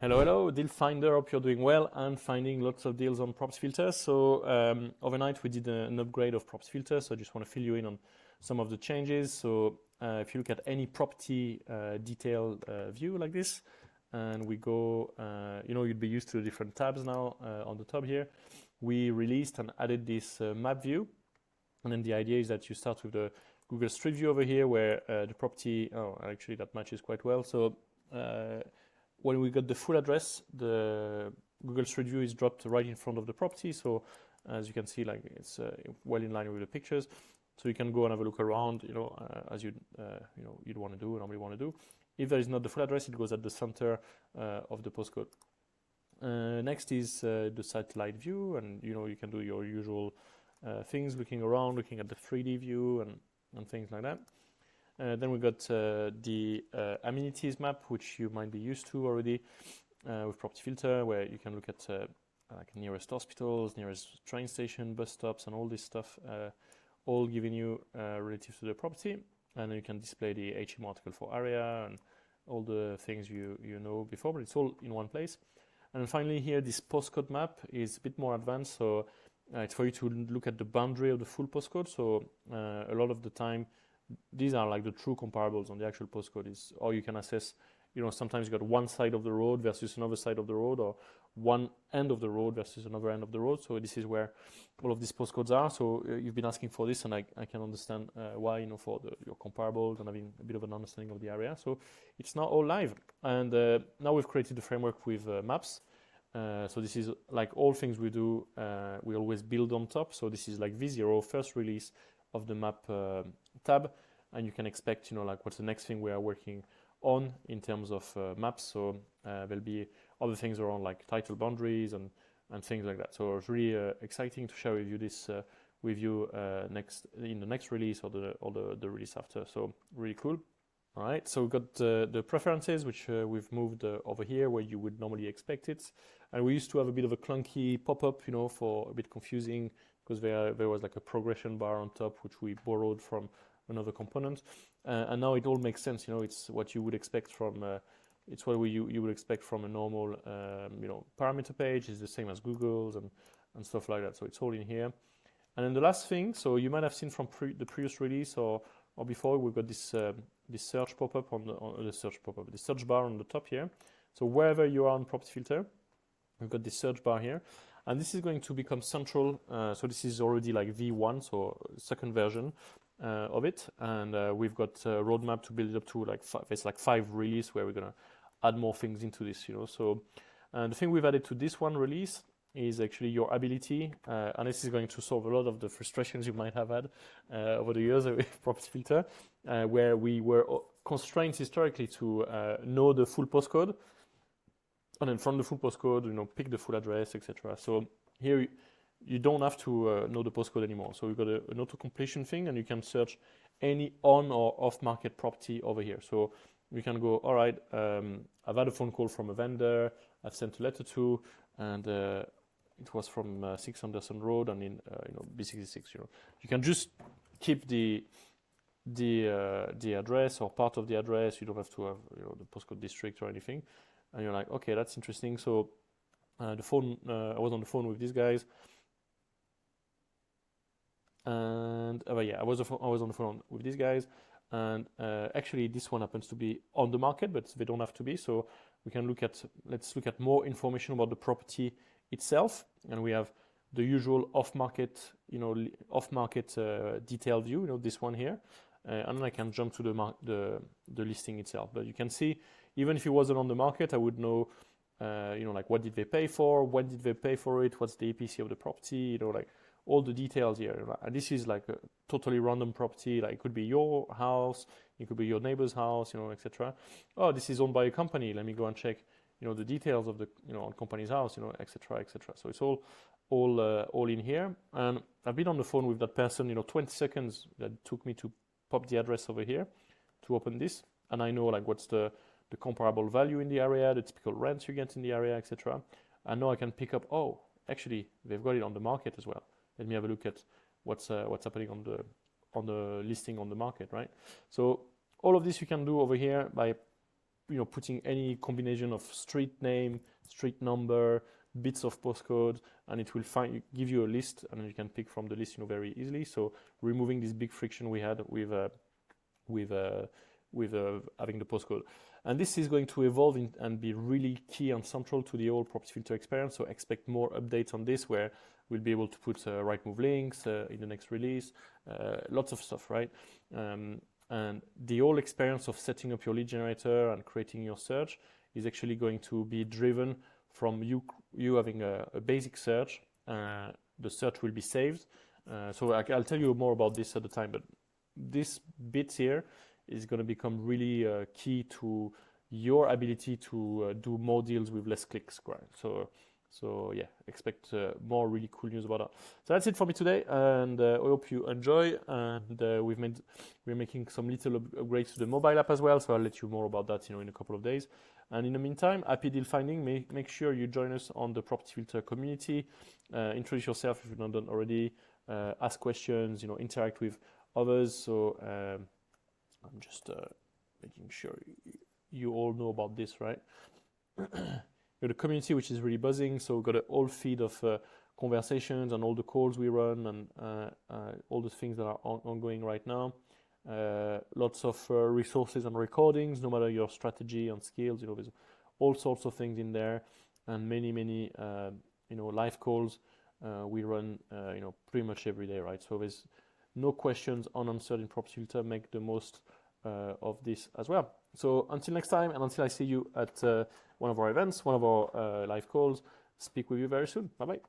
Hello, hello, deal finder. Hope you're doing well and finding lots of deals on property filters. So overnight we did an upgrade of property filters. So I just want to fill you in on some of the changes. So if you look at any property detailed view like this, and we go, you'd be used to the different tabs now on the top here. We released and added this map view, and then the idea is that you start with the Google Street View over here, where the property. Oh, actually that matches quite well. So when we got the full address, the Google Street View is dropped right in front of the property. So as you can see, like it's well in line with the pictures. So you can go and have a look around, as you'd want to do, normally want to do. If there is not the full address, it goes at the center of the postcode. Next is the satellite view, and you can do your usual things, looking around, looking at the 3D view and things like that. Then we got the amenities map, which you might be used to already with Property Filter, where you can look at like nearest hospitals, nearest train station, bus stops, and all this stuff, all giving you relative to the property. And then you can display the HM article for area and all the things you know before, but it's all in one place. And then finally here, this postcode map is a bit more advanced, so it's for you to look at the boundary of the full postcode. So a lot of the time, these are like the true comparables on the actual postcode, or you can assess, sometimes you got one side of the road versus another side of the road, or one end of the road versus another end of the road. So this is where all of these postcodes are. So you've been asking for this, and I can understand why, for your comparables and having a bit of an understanding of the area. So it's now all live, and now we've created the framework with maps. So this is like all things we do, we always build on top. So this is like V0, first release of the map tab, and you can expect, like what's the next thing we are working on in terms of maps. So there'll be other things around like title boundaries and things like that. So it's really exciting to share with you this with you next in the next release or the release after. So really cool. All right, so we've got the preferences, which we've moved over here where you would normally expect it. And we used to have a bit of a clunky pop-up, for a bit confusing, because there was like a progression bar on top, which we borrowed from another component. And now it all makes sense, it's what you would expect from, it's what you would expect from a normal, parameter page. It's the same as Google's and stuff like that. So it's all in here. And then the last thing, so you might have seen from the previous release or before, we've got this search pop-up the search bar on the top here. So wherever you are on Property Filter, we've got this search bar here, and this is going to become central. So this is already like V1, so second version of it, and we've got a roadmap to build it up to like it's like 5 release where we're gonna add more things into this. So the thing we've added to this one release is actually your ability, and this is going to solve a lot of the frustrations you might have had over the years with Property Filter, where we were constrained historically to know the full postcode, and then from the full postcode, pick the full address, etc. So here you don't have to know the postcode anymore. So we've got an auto-completion thing, and you can search any on or off-market property over here. So you can go, all right, I've had a phone call from a vendor, I've sent a letter to, and it was from 6 Anderson Road and in B66. You can just keep the address or part of the address. You don't have to have the postcode district or anything. And you're like, okay, that's interesting. So I was on the phone with these guys, and I was on the phone with these guys, and actually this one happens to be on the market, but they don't have to be. So we can let's look at more information about the property itself, and we have the usual off-market detail view, this one here, and then I can jump to the listing itself. But you can see, even if it wasn't on the market, I would know, like what did they pay for, when did they pay for it, what's the EPC of the property, like all the details here. And this is like a totally random property. Like it could be your house, it could be your neighbor's house, etc. Oh, this is owned by a company. Let me go and check, the details of the, company's house, etc., etc. So it's all in here. And I've been on the phone with that person, 20 seconds that took me to pop the address over here to open this, and I know like what's the comparable value in the area, the typical rents you get in the area, etc. And now I can pick up, oh, actually they've got it on the market as well. Let me have a look at what's happening on the listing on the market, right? So all of this you can do over here by putting any combination of street name, street number, bits of postcode, and it will give you a list, and you can pick from the list very easily. So removing this big friction we had with having the postcode. And this is going to evolve and be really key and central to the whole property filter experience. So expect more updates on this, where we'll be able to put right move links in the next release, lots of stuff, right? And the whole experience of setting up your lead generator and creating your search is actually going to be driven from you having a basic search. The search will be saved. So I'll tell you more about this at the time, but this bit here is going to become really key to your ability to do more deals with less clicks, right? So yeah, expect more really cool news about that. So that's it for me today, and I hope you enjoy. And we're making some little upgrades to the mobile app as well. So I'll let you more about that, in a couple of days. And in the meantime, happy deal finding. Make sure you join us on the Property Filter community. Introduce yourself if you've not done already. Ask questions. Interact with others. So I'm just making sure you all know about this, right? The community, which is really buzzing. So we've got a whole feed of conversations and all the calls we run, and all the things that are ongoing right now. Lots of resources and recordings, no matter your strategy and skills. There's all sorts of things in there, and many live calls we run pretty much every day, right? So there's no questions unanswered in Property Filter. Make the most of this as well. So until next time, and until I see you at one of our events, one of our live calls, speak with you very soon. Bye bye.